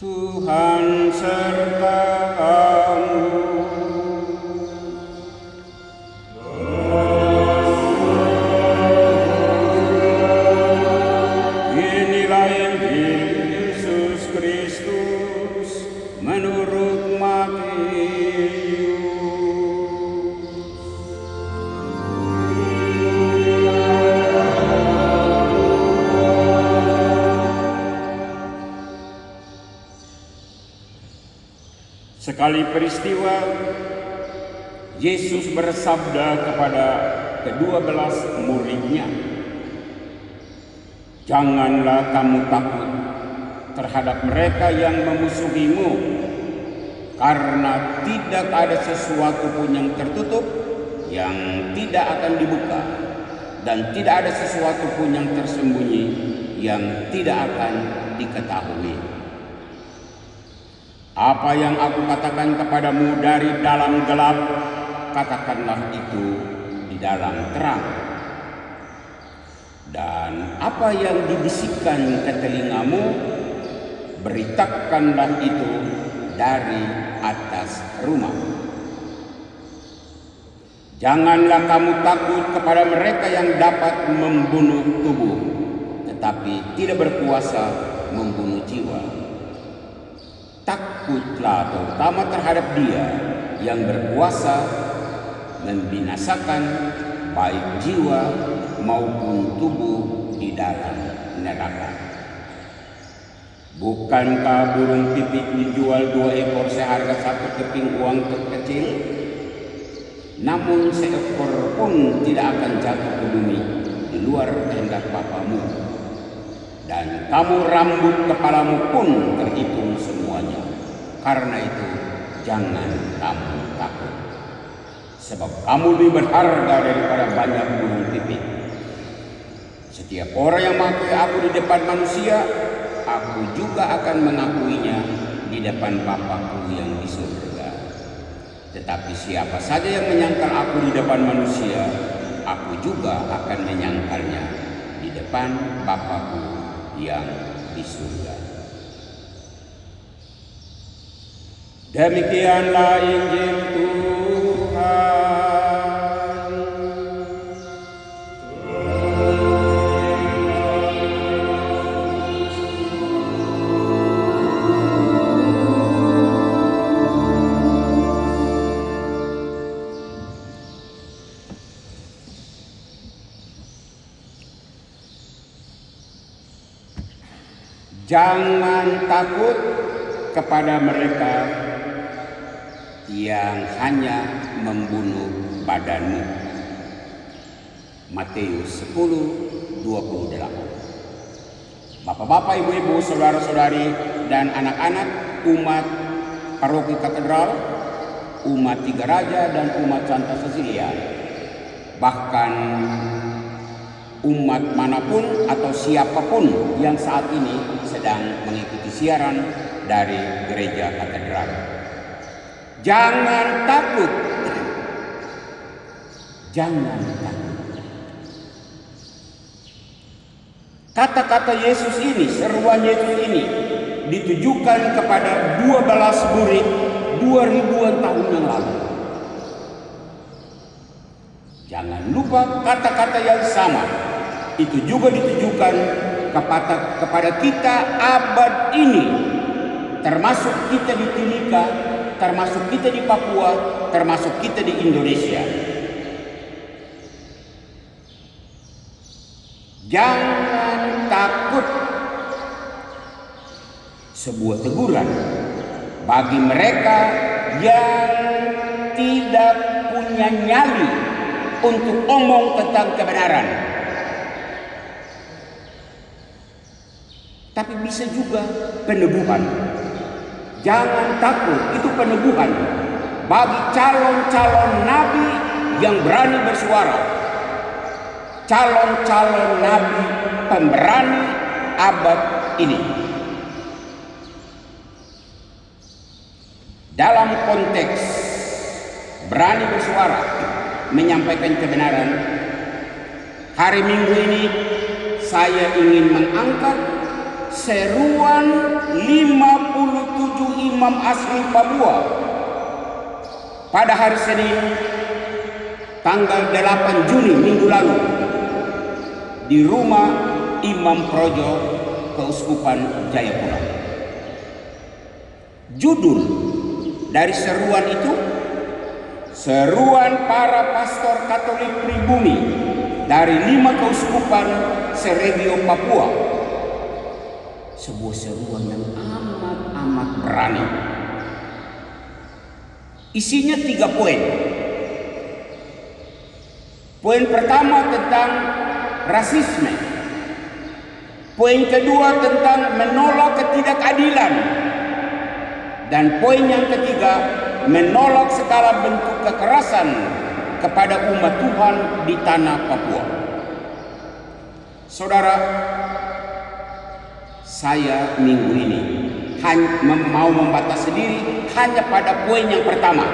Tuhan sertamu. Inilah Injil Yesus Kristus menurut Matius. Sekali peristiwa, Yesus bersabda kepada ke-12 muridnya, "Janganlah kamu takut terhadap mereka yang memusuhimu, karena tidak ada sesuatu pun yang tertutup yang tidak akan dibuka, dan tidak ada sesuatu pun yang tersembunyi yang tidak akan diketahui. Apa yang aku katakan kepadamu dari dalam gelap, katakanlah itu di dalam terang. Dan apa yang dibisikkan ke telingamu, beritakanlah itu dari atas rumah. Janganlah kamu takut kepada mereka yang dapat membunuh tubuh, tetapi tidak berkuasa membunuh jiwa. Takutlah terutama terhadap Dia yang berkuasa membinasakan baik jiwa maupun tubuh di dalam neraka. Bukankah burung pipit dijual 2 ekor seharga 1 keping uang terkecil? Namun seekor pun tidak akan jatuh ke bumi di luar kehendak Bapamu. Dan kamu rambut kepalamu pun terhitung semuanya. Karena itu jangan kamu takut, sebab kamu lebih berharga daripada banyak burung pipit. Setiap orang yang mengakui aku di depan manusia, aku juga akan mengakuinya di depan Bapa-Ku yang di surga. Tetapi siapa saja yang menyangkal aku di depan manusia, aku juga akan menyangkalnya di depan Bapa-Ku yang di surga." Demikianlah Injil Tuhan. Jangan takut kepada mereka yang hanya membunuh badanmu. Matius 10:28. Bapak-bapak, ibu-ibu, saudara-saudari, dan anak-anak umat Paroki Katedral, umat Tiga Raja, dan umat Santa Cecilia, bahkan umat manapun atau siapapun yang saat ini sedang mengikuti siaran dari Gereja Katedral. Jangan takut. Jangan takut. Kata-kata Yesus ini, seruan Yesus ini ditujukan kepada 12 murid 2000-an tahun yang lalu. Jangan lupa kata-kata yang sama itu juga ditujukan kepada kita abad ini, termasuk kita di Timika, termasuk kita di Papua, termasuk kita di Indonesia. Jangan takut. Sebuah teguran bagi mereka yang tidak punya nyali untuk omong tentang kebenaran. Tapi bisa juga peneguhan. Jangan takut, itu peneguhan bagi calon-calon nabi yang berani bersuara. Calon-calon nabi pemberani abad ini. Dalam konteks berani bersuara, menyampaikan kebenaran, hari Minggu ini saya ingin mengangkat seruan 57 imam asli Papua pada hari Senin tanggal 8 Juni minggu lalu di rumah Imam Projo Keuskupan Jayapura. Judul dari seruan itu, seruan para pastor Katolik pribumi dari 5 keuskupan seregio Papua. Sebuah seruan yang amat berani. Isinya 3 poin. Poin pertama tentang rasisme. Poin kedua tentang menolak ketidakadilan. Dan poin yang ketiga, menolak segala bentuk kekerasan kepada umat Tuhan di tanah Papua. Saudara, saya minggu ini mau membatasi diri hanya pada poin yang pertama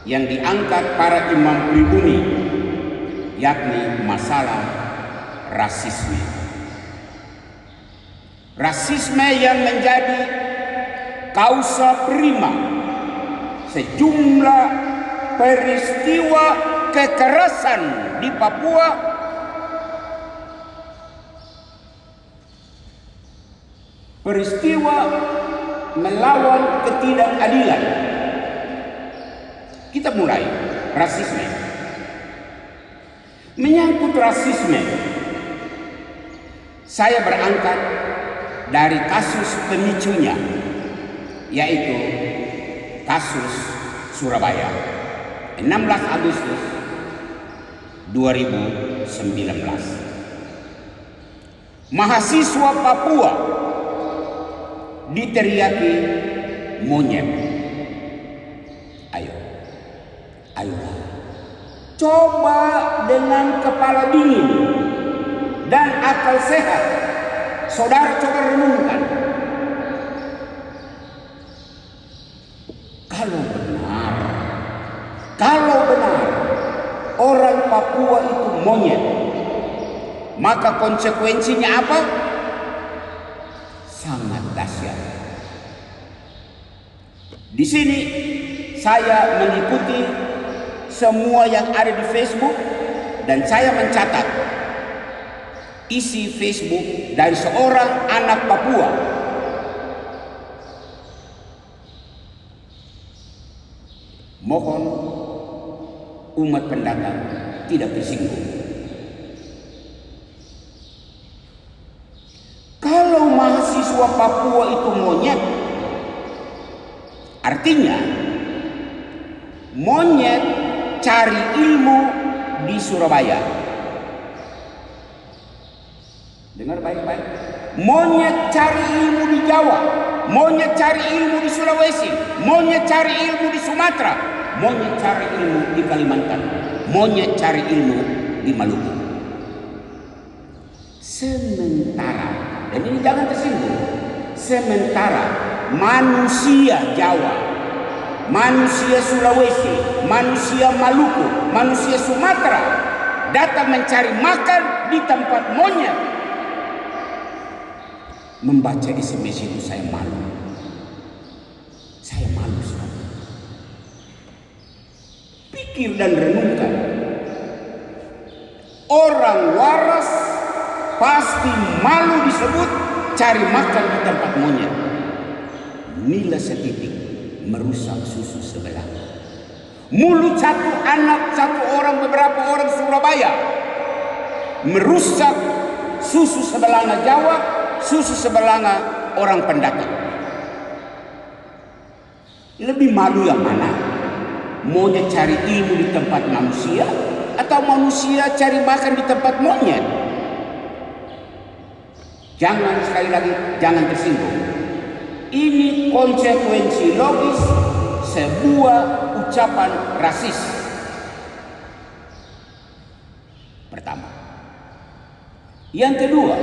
yang diangkat para imam pribumi, yakni masalah rasisme. Rasisme yang menjadi kausa prima sejumlah peristiwa kekerasan di Papua, peristiwa melawan ketidakadilan. Kita mulai rasisme. Menyangkut rasisme, saya berangkat dari kasus pemicunya, yaitu kasus Surabaya 16 Agustus 2019. Mahasiswa Papua diteriaki monyet. Ayolah, coba dengan kepala dingin dan akal sehat, saudara coba renungkan. Kalau benar orang Papua itu monyet, maka konsekuensinya apa? Sangat dahsyat. Di sini saya mengikuti semua yang ada di Facebook dan saya mencatat isi Facebook dari seorang anak Papua. Mohon umat pendatang tidak tersinggung. Kalau mahasiswa Papua itu monyet, artinya monyet cari ilmu di Surabaya. Dengar baik-baik. Monyet cari ilmu di Jawa, monyet cari ilmu di Sulawesi, monyet cari ilmu di Sumatera, monyet cari ilmu di Kalimantan, monyet cari ilmu di Maluku. Sementara, dan ini jangan tersinggung, sementara manusia Jawa, manusia Sulawesi, manusia Maluku, manusia Sumatera datang mencari makan di tempat monyet. Membaca SMS itu saya malu. Saya malu sekali. Pikir dan renungkan. Orang waras pasti malu disebut cari makan di tempat monyet. Nila setitik merusak susu sebelah. Mulut satu anak, satu orang, beberapa orang Surabaya merusak susu sebelanga Jawa, susu sebelanga orang pendatang. Lebih malu yang mana? Monyet cari ilmu di tempat manusia atau manusia cari makan di tempat monyet? Jangan, sekali lagi, jangan tersinggung. Ini konsekuensi logis sebuah ucapan rasis. Pertama. Yang kedua,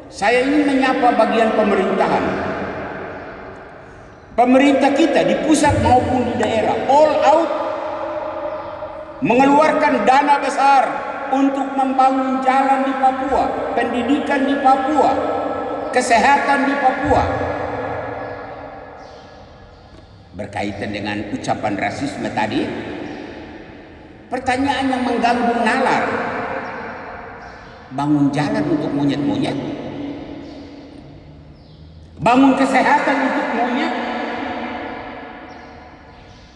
saya ingin menyapa bagian pemerintahan. Pemerintah kita di pusat maupun di daerah all out mengeluarkan dana besar untuk membangun jalan di Papua, pendidikan di Papua, kesehatan di Papua. Berkaitan dengan ucapan rasisme tadi, pertanyaan yang mengganggu nalar, bangun jalan untuk monyet-monyet, bangun kesehatan untuk monyet,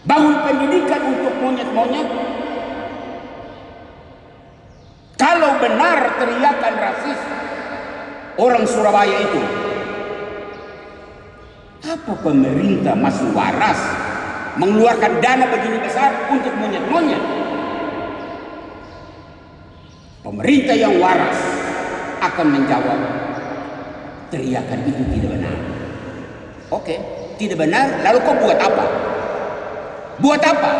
bangun pendidikan untuk monyet-monyet. Kalau benar teriakan rasis orang Surabaya itu, apa pemerintah masih waras mengeluarkan dana begini besar untuk monyet-monyet? Pemerintah yang waras akan menjawab, teriakan itu tidak benar. Oke, tidak benar, lalu kau buat apa? Buat apa?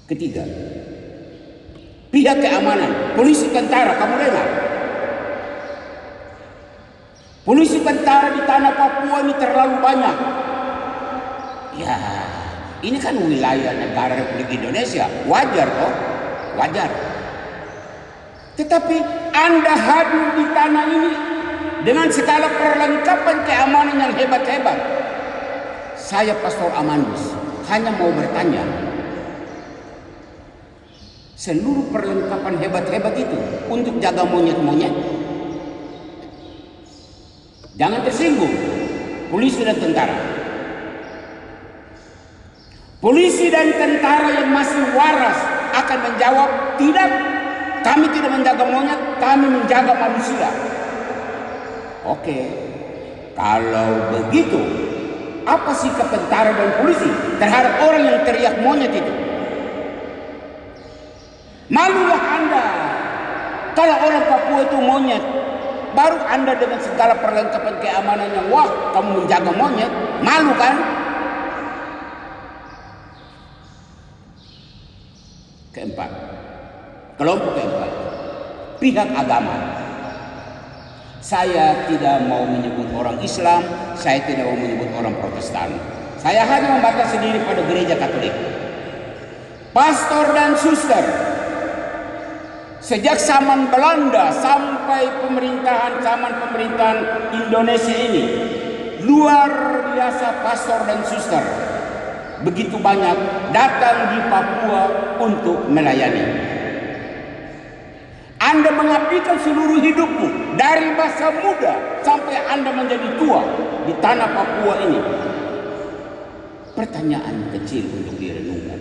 Ketiga, pihak keamanan, polisi, tentara, kamu dengar? Polisi tentara di tanah Papua ini terlalu banyak. Ya, ini kan wilayah negara Republik Indonesia, wajar toh? Wajar. Tetapi Anda hadir di tanah ini dengan segala perlengkapan keamanan yang hebat-hebat. Saya Pastor Amandus hanya mau bertanya, seluruh perlengkapan hebat-hebat itu untuk jaga monyet-monyet? Jangan tersinggung, polisi dan tentara. Polisi dan tentara yang masih waras akan menjawab, tidak, kami tidak menjaga monyet, kami menjaga manusia. Oke, kalau begitu, apa sikap tentara dan polisi terhadap orang yang teriak monyet itu? Malulah Anda kalau orang Papua itu monyet. Baru Anda dengan segala perlengkapan keamanan yang wah, kamu menjaga monyet, malu kan? Keempat, kelompok keempat, pihak agama. Saya tidak mau menyebut orang Islam, saya tidak mau menyebut orang Protestan. Saya hanya membatasi diri pada gereja Katolik. Pastor dan suster, sejak zaman Belanda sampai zaman pemerintahan Indonesia ini, luar biasa pastor dan suster begitu banyak datang di Papua untuk melayani. Anda mengabdikan seluruh hidupmu dari masa muda sampai Anda menjadi tua di tanah Papua ini. Pertanyaan kecil untuk direnungkan.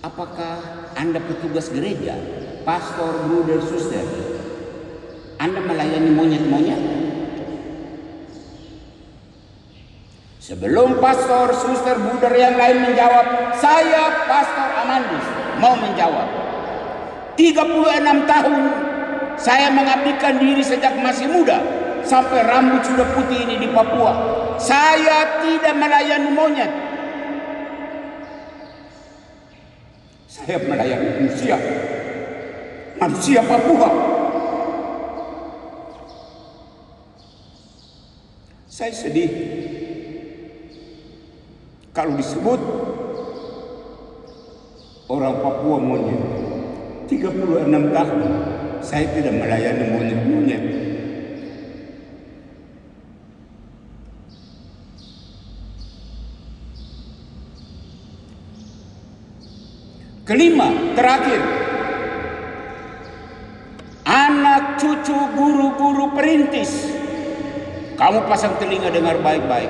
Apakah Anda petugas gereja, pastor, bruder, suster, Anda melayani monyet-monyet? Sebelum pastor, suster, bruder yang lain menjawab, saya Pastor Amandus mau menjawab. 36 tahun saya mengabdikan diri sejak masih muda sampai rambut sudah putih ini di Papua. Saya tidak melayani monyet. Saya melayani manusia. Manusia Papua. Saya sedih kalau disebut orang Papua monyet. 36 tahun saya tidak melayani monyet-monyet. Kelima, terakhir, anak cucu guru-guru perintis. Kamu pasang telinga dengar baik-baik.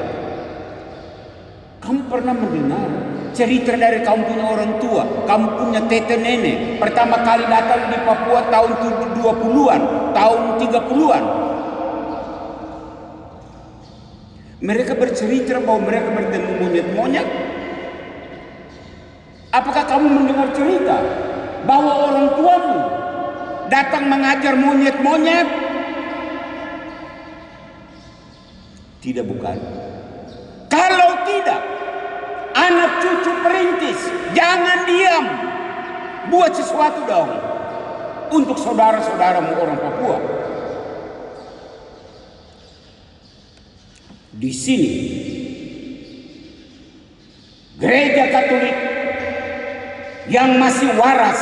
Kamu pernah mendengar cerita dari kamu punya orang tua, kamu punya tete nenek pertama kali datang di Papua tahun 20-an, tahun 30-an. Mereka bercerita bahwa mereka bertemu monyet-monyet. Apakah kamu mendengar cerita bahwa orang tuamu datang mengajar monyet-monyet? Tidak, bukan. Kalau tidak, anak cucu perintis, jangan diam. Buat sesuatu dong untuk saudara-saudaramu orang Papua. Di sini, gereja Katolik yang masih waras.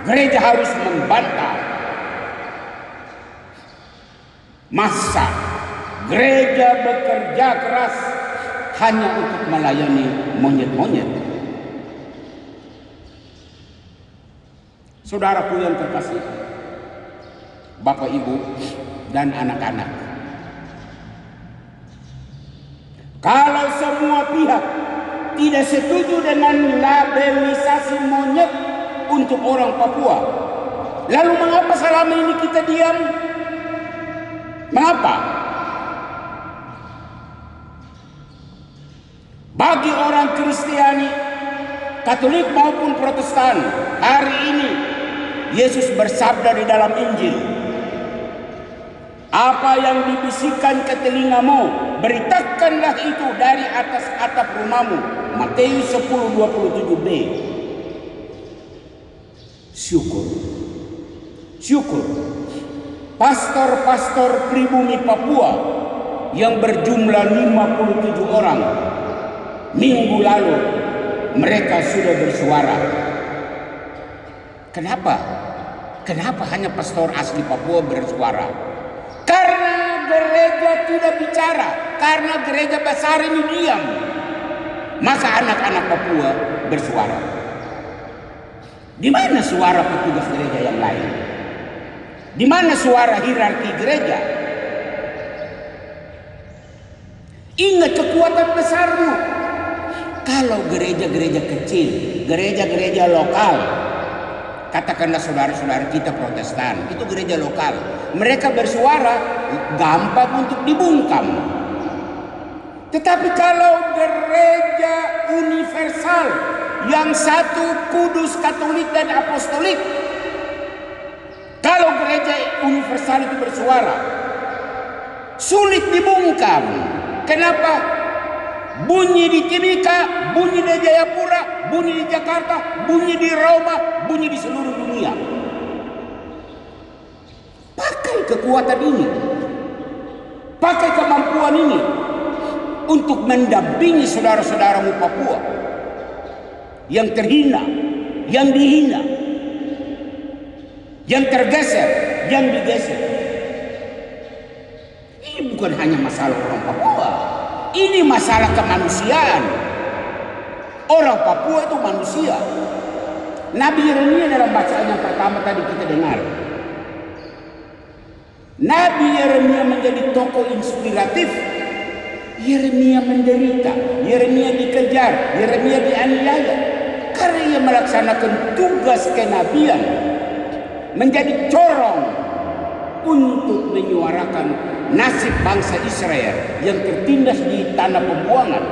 Gereja harus membantah. Masa gereja bekerja keras hanya untuk melayani monyet-monyet? Saudaraku yang terkasih, Bapak, Ibu, dan anak-anak, kalau semua pihak tidak setuju dengan labelisasi monyet untuk orang Papua, lalu mengapa selama ini kita diam? Mengapa? Bagi orang Kristiani, Katolik maupun Protestan, hari ini Yesus bersabda di dalam Injil, apa yang dibisikkan ke telingamu, beritakanlah itu dari atas atap rumahmu. Matius 10:27b. Syukur pastor-pastor pribumi Papua yang berjumlah 57 orang, minggu lalu mereka sudah bersuara. Kenapa hanya pastor asli Papua bersuara? Karena gereja tidak bicara, karena gereja besar ini diam. Maka anak-anak Papua bersuara. Di mana suara petugas gereja yang lain? Di mana suara hierarki gereja? Ingat kekuatan besarmu. Kalau gereja-gereja kecil, gereja-gereja lokal, katakanlah saudara-saudara kita Protestan, itu gereja lokal, mereka bersuara gampang untuk dibungkam. Tetapi kalau gereja universal yang satu, kudus, Katolik dan Apostolik, kalau gereja universal itu bersuara, sulit dibungkam. Kenapa? Bunyi di Timika, bunyi di Jayapura, bunyi di Jakarta, bunyi di Roma, bunyi di seluruh dunia. Pakai kekuatan ini, pakai kemampuan ini untuk mendampingi saudara-saudaramu Papua yang terhina, yang dihina, yang tergeser, yang digeser. Ini bukan hanya masalah orang Papua, ini masalah kemanusiaan. Orang Papua itu manusia. Nabi Yeremia dalam bacaan yang pertama tadi kita dengar, Nabi Yeremia menjadi tokoh inspiratif. Yeremia menderita, Yeremia dikejar, Yeremia dianiaya karena ia melaksanakan tugas kenabian, menjadi corong untuk menyuarakan nasib bangsa Israel yang tertindas di tanah pembuangan.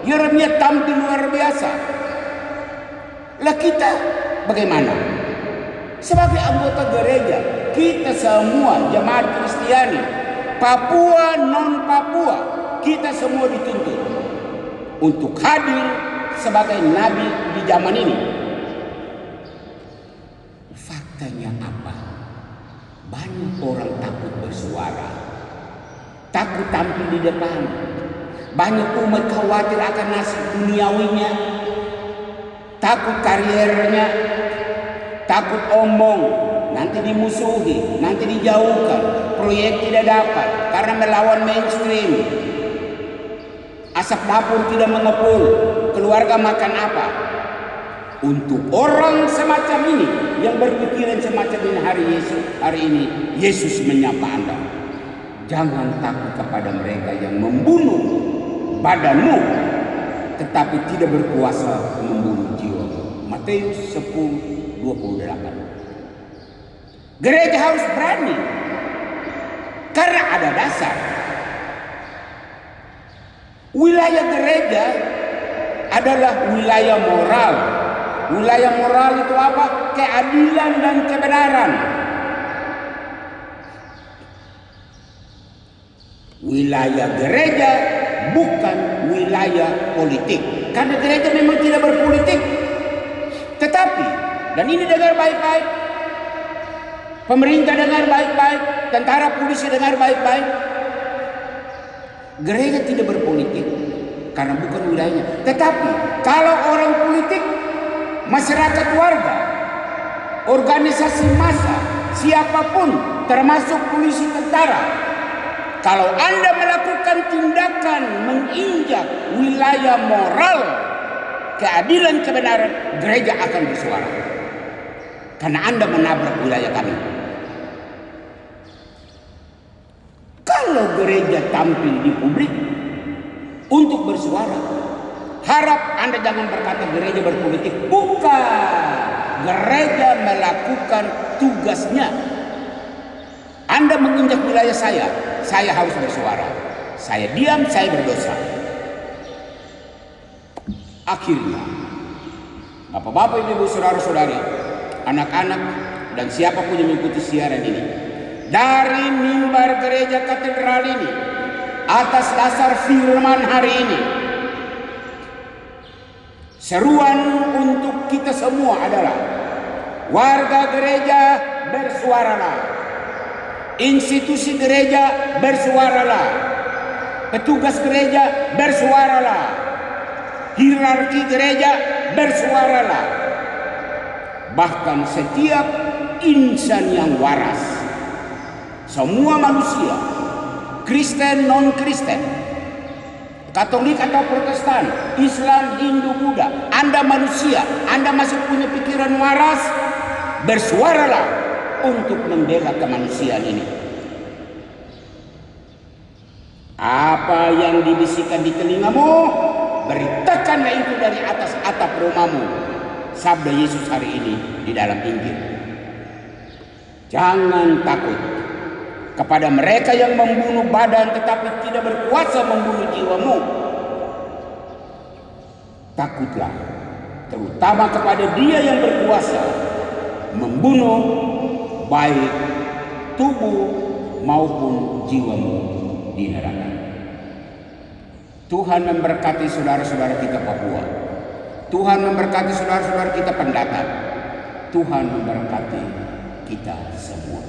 Yeremia tampil luar biasa. Lah kita bagaimana? Sebagai anggota gereja, kita semua jemaat Kristiani, Papua non Papua, kita semua dituntut untuk hadir sebagai nabi di zaman ini. Faktanya apa? Banyak orang takut bersuara, takut tampil di depan. Banyak umat khawatir akan nasib duniawinya, takut kariernya, takut omong, nanti dimusuhi, nanti dijauhkan, proyek tidak dapat karena melawan mainstream. Asap dapur tidak mengepul, keluarga makan apa? Untuk orang semacam ini yang berpikiran semacam ini hari ini Yesus menyapa Anda. Jangan takut kepada mereka yang membunuh badanmu tetapi tidak berkuasa membunuh jiwa. Matius 10:28. Gereja harus berani karena ada dasar. Wilayah gereja adalah wilayah moral. Wilayah moral itu apa? Keadilan dan kebenaran. Wilayah gereja bukan wilayah politik. Karena gereja memang tidak berpolitik. Tetapi, dan ini dengar baik-baik, pemerintah dengar baik-baik, tentara polisi dengar baik-baik, gereja tidak berpolitik karena bukan wilayahnya. Tetapi kalau orang politik masyarakat warga, organisasi massa, siapapun termasuk polisi tentara, kalau Anda melakukan tindakan menginjak wilayah moral, keadilan, kebenaran, gereja akan bersuara. Karena Anda menabrak wilayah kami. Kalau gereja tampil di publik untuk bersuara, harap Anda jangan berkata gereja berpolitik. Bukan. Gereja melakukan tugasnya. Anda menginjak wilayah saya harus bersuara. Saya diam, saya berdosa. Akhirnya, bapak-bapak, ibu, saudara-saudari, anak-anak, dan siapapun yang mengikuti siaran ini, dari mimbar gereja katedral ini, atas dasar firman hari ini, seruan untuk kita semua adalah: warga gereja bersuaralah, institusi gereja bersuaralah, petugas gereja bersuaralah, hierarki gereja bersuaralah, bahkan setiap insan yang waras, semua manusia, Kristen, non-Kristen, Katolik atau Protestan, Islam, Hindu, Buddha, Anda manusia, Anda masih punya pikiran waras, bersuaralah untuk membela kemanusiaan ini. Apa yang dibisikkan di telingamu, beritakanlah itu dari atas atap rumahmu. Sabda Yesus hari ini di dalam Injil. Jangan takut kepada mereka yang membunuh badan tetapi tidak berkuasa membunuh jiwamu. Takutlah terutama kepada Dia yang berkuasa membunuh baik tubuh maupun jiwamu di neraka. Tuhan memberkati saudara-saudara kita Papua. Tuhan memberkati saudara-saudara kita pendatang. Tuhan memberkati kita semua.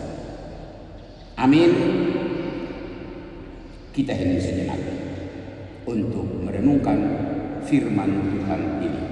Amin. Kita hening sejenak untuk merenungkan firman Tuhan ini.